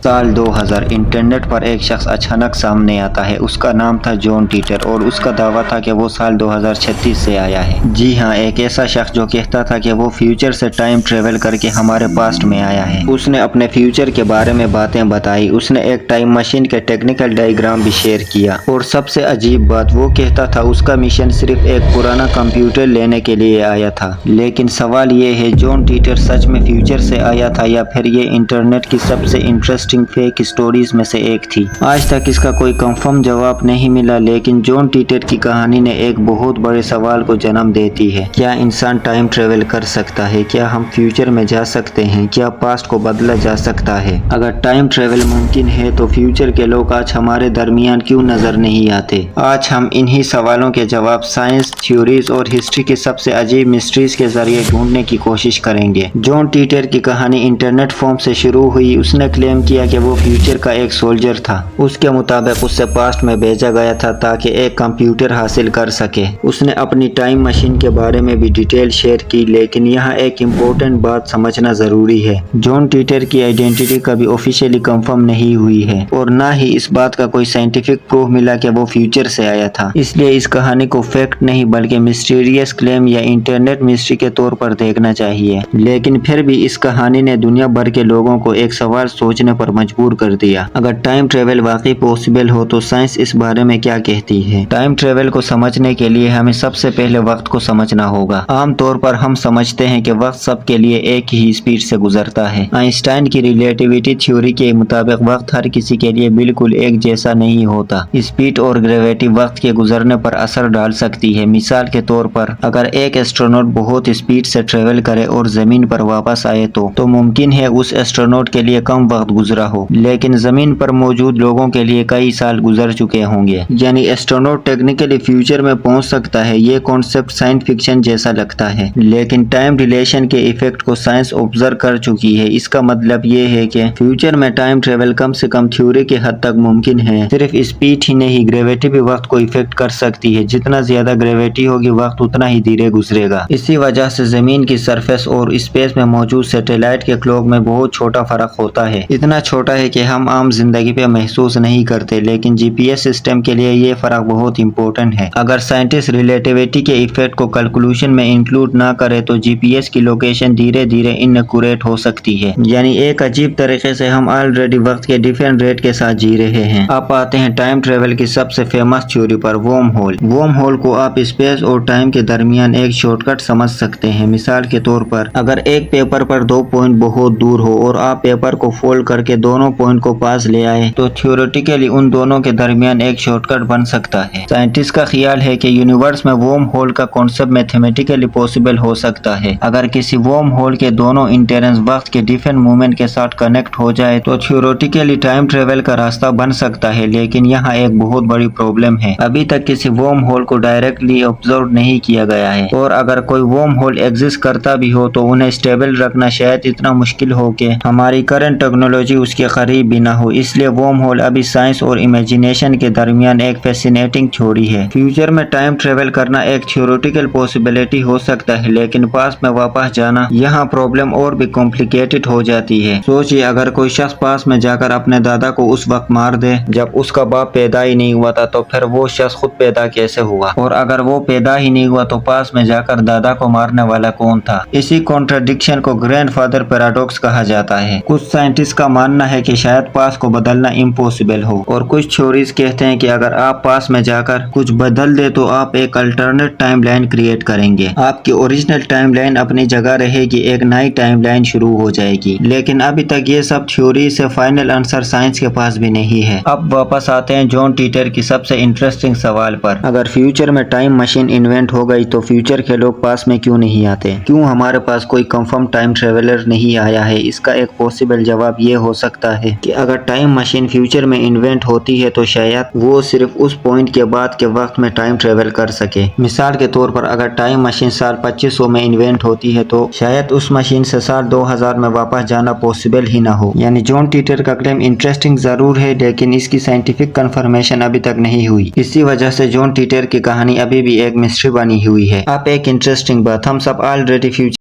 साल 2000 इंटरनेट पर एक शख्स अचानक सामने आता है। उसका नाम था जॉन टीटर और उसका दावा था कि वो साल 2036 से आया है। जी हाँ, एक ऐसा शख्स जो कहता था कि वो फ्यूचर से टाइम ट्रेवल करके हमारे पास्ट में आया है। उसने अपने फ्यूचर के बारे में बातें बताई। उसने एक टाइम मशीन के टेक्निकल डायग्राम भी शेयर किया और सबसे अजीब बात, वो कहता था उसका मिशन सिर्फ एक पुराना कंप्यूटर लेने के लिए आया था। लेकिन सवाल ये है, जॉन टीटर सच में फ्यूचर से आया था या फिर ये इंटरनेट की सबसे इंटरेस्टिंग फेक स्टोरीज में से एक थी? आज तक इसका कोई कंफर्म जवाब नहीं मिला, लेकिन जॉन टीटर की कहानी ने एक बहुत बड़े सवाल को जन्म देती है। क्या इंसान टाइम ट्रेवल कर सकता है? क्या हम फ्यूचर में जा सकते हैं? क्या पास्ट को बदला जा सकता है? अगर टाइम ट्रेवल मुमकिन है तो फ्यूचर के लोग आज हमारे दरमियान क्यों नजर नहीं आते? आज हम इन्हीं सवालों के जवाब साइंस, थ्योरीज और हिस्ट्री की सबसे अजीब मिस्ट्रीज के जरिए ढूंढने की कोशिश करेंगे। जॉन टीटर की कहानी इंटरनेट फॉर्म से शुरू हुई। उसने क्लेम किया कि वो फ्यूचर का एक सोल्जर था। उसके मुताबिक उससे पास्ट में भेजा गया था ताकि एक कंप्यूटर हासिल कर सके। उसने अपनी टाइम मशीन के बारे में भी डिटेल शेयर की, लेकिन यहाँ एक इम्पोर्टेंट बात समझना जरूरी है। जॉन टीटर की आइडेंटिटी कभी ऑफिशियली कंफर्म नहीं हुई है और न ही इस बात का कोई साइंटिफिक प्रूफ मिला कि वो फ्यूचर से आया था। इसलिए इस कहानी को फैक्ट नहीं बल्कि मिस्टीरियस क्लेम या इंटरनेट मिस्ट्री के तौर पर देखना चाहिए। लेकिन फिर भी इस कहानी ने दुनिया भर के लोगों को एक सवाल सोचने पर मजबूर कर दिया। अगर टाइम ट्रेवल वाकई पॉसिबल हो तो साइंस इस बारे में क्या कहती है? टाइम ट्रेवल को समझने के लिए हमें सबसे पहले वक्त को समझना होगा। आम तौर पर हम समझते हैं कि वक्त सबके लिए एक ही स्पीड से गुजरता है। आइंस्टाइन की रिलेटिविटी थ्योरी के मुताबिक वक्त हर किसी के लिए बिल्कुल एक जैसा नहीं होता। स्पीड और ग्रेविटी वक्त के गुजरने पर असर डाल सकती है। मिसाल के तौर पर अगर एक एस्ट्रोनॉट बहुत स्पीड से ट्रेवल करे और जमीन पर वापस आए तो मुमकिन है उस एस्ट्रोनॉट के लिए कम वक्त गुजरा हो, लेकिन जमीन पर मौजूद लोगों के लिए कई साल गुजर चुके होंगे। यानी एस्ट्रोनॉट टेक्निकली फ्यूचर में पहुंच सकता है। ये कॉन्सेप्ट साइंस फिक्शन जैसा लगता है, लेकिन टाइम रिलेशन के इफेक्ट को साइंस ऑब्जर्व कर चुकी है। इसका मतलब ये है कि फ्यूचर में टाइम ट्रेवल कम से कम थ्योरी के हद तक मुमकिन है। सिर्फ स्पीड ही नहीं, ग्रेविटी भी वक्त को इफेक्ट कर सकती है। जितना ज्यादा ग्रेविटी होगी वक्त उतना ही धीरे गुजरेगा। इसी वजह से जमीन की सरफेस और स्पेस में मौजूद सैटेलाइट के क्लॉक में बहुत छोटा फर्क होता है। इतना छोटा है कि हम आम जिंदगी पे महसूस नहीं करते, लेकिन जीपीएस सिस्टम के लिए ये फर्क बहुत इंपॉर्टेंट है। अगर साइंटिस्ट रिलेटिविटी के इफेक्ट को कैलकुलेशन में इंक्लूड ना करे तो जीपीएस की लोकेशन धीरे धीरे इनएक्यूरेट हो सकती है। यानी एक अजीब तरीके से हम ऑलरेडी वक्त के डिफरेंट रेट के साथ जी रहे हैं। अब आते हैं टाइम ट्रेवल की सबसे फेमस थ्योरी पर, वर्म होल। वर्म होल को आप स्पेस और टाइम के दरमियान एक शॉर्टकट समझ सकते हैं। मिसाल के तौर पर अगर एक पेपर पर दो पॉइंट बहुत दूर हो और आप पेपर को फोल्ड करके दोनों पॉइंट को पास ले आए तो थ्योरेटिकली उन दोनों के दरमियान एक शॉर्टकट बन सकता है। साइंटिस्ट का ख्याल है कि यूनिवर्स में वर्म होल का कॉन्सेप्ट मैथमेटिकली पॉसिबल हो सकता है। अगर किसी वर्म होल के दोनों इंटरेंस वक्त के डिफरेंट मूवमेंट के साथ कनेक्ट हो जाए तो थ्योरेटिकली टाइम ट्रेवल का रास्ता बन सकता है। लेकिन यहाँ एक बहुत बड़ी प्रॉब्लम है, अभी तक किसी वर्म होल को डायरेक्टली ऑब्जर्व नहीं किया गया है, और अगर कोई वर्म होल एग्जिस्ट करता भी हो तो उन्हें स्टेबल रखना शायद इतना मुश्किल हो कि हमारी करंट टेक्नोलॉजी उसके करीब भी ना हो। इसलिए वर्म होल अभी साइंस और इमेजिनेशन के दरमियान एक फैसिनेटिंग थ्योरी है। फ्यूचर में टाइम ट्रेवल करना एक थ्योरेटिकल पॉसिबिलिटी हो सकता है, लेकिन पास्ट में वापस जाना, यहाँ प्रॉब्लम और भी कॉम्प्लिकेटेड हो जाती है। सोचिए, अगर कोई शख्स पास्ट में जाकर अपने दादा को उस वक्त मार दे जब उसका बाप पैदा ही नहीं हुआ था, तो फिर वो शख्स खुद पैदा कैसे हुआ? और अगर वो पैदा ही नहीं हुआ तो पास्ट में जाकर दादा को मारने वाला कौन था? इसी कॉन्ट्रडिक्शन को ग्रैंडफादर पैराडॉक्स कहा जाता है। कुछ साइंटिस्ट का मानना है कि शायद पास्ट को बदलना इम्पॉसिबल हो, और कुछ थ्योरीज कहते हैं कि अगर आप पास्ट में जाकर कुछ बदल दे तो आप एक अल्टरनेट टाइम लाइन क्रिएट करेंगे। आपकी ओरिजिनल टाइम लाइन अपनी जगह रहेगी, एक नई टाइम लाइन शुरू हो जाएगी। लेकिन अभी तक ये सब थ्योरी से फाइनल आंसर साइंस के पास भी नहीं है। अब वापस आते हैं जॉन टीटर की सबसे इंटरेस्टिंग सवाल पर। अगर फ्यूचर में टाइम मशीन इन्वेंट हो गई तो फ्यूचर के लोग पास में क्यों नहीं आते? क्यों हमारे पास कोई कंफर्म टाइम ट्रेवलर नहीं आया है? इसका एक पॉसिबल जवाब ये हो सकता है कि अगर टाइम मशीन फ्यूचर में इन्वेंट होती है तो शायद वो सिर्फ उस पॉइंट के बाद के वक्त में टाइम ट्रेवल कर सके। मिसाल के तौर पर अगर टाइम मशीन साल 2500 में इन्वेंट होती है तो शायद उस मशीन से साल 2000 में वापस जाना पॉसिबल ही ना हो। यानी जॉन टीटर का क्लेम इंटरेस्टिंग जरूर है, लेकिन इसकी साइंटिफिक कंफर्मेशन अभी तक नहीं हुई। इसी वजह से जॉन टीटर की कहानी अभी भी एक मिस्ट्री बनी हुई है। अब एक इंटरेस्टिंग बात, हम सब ऑलरेडी फ्यूचर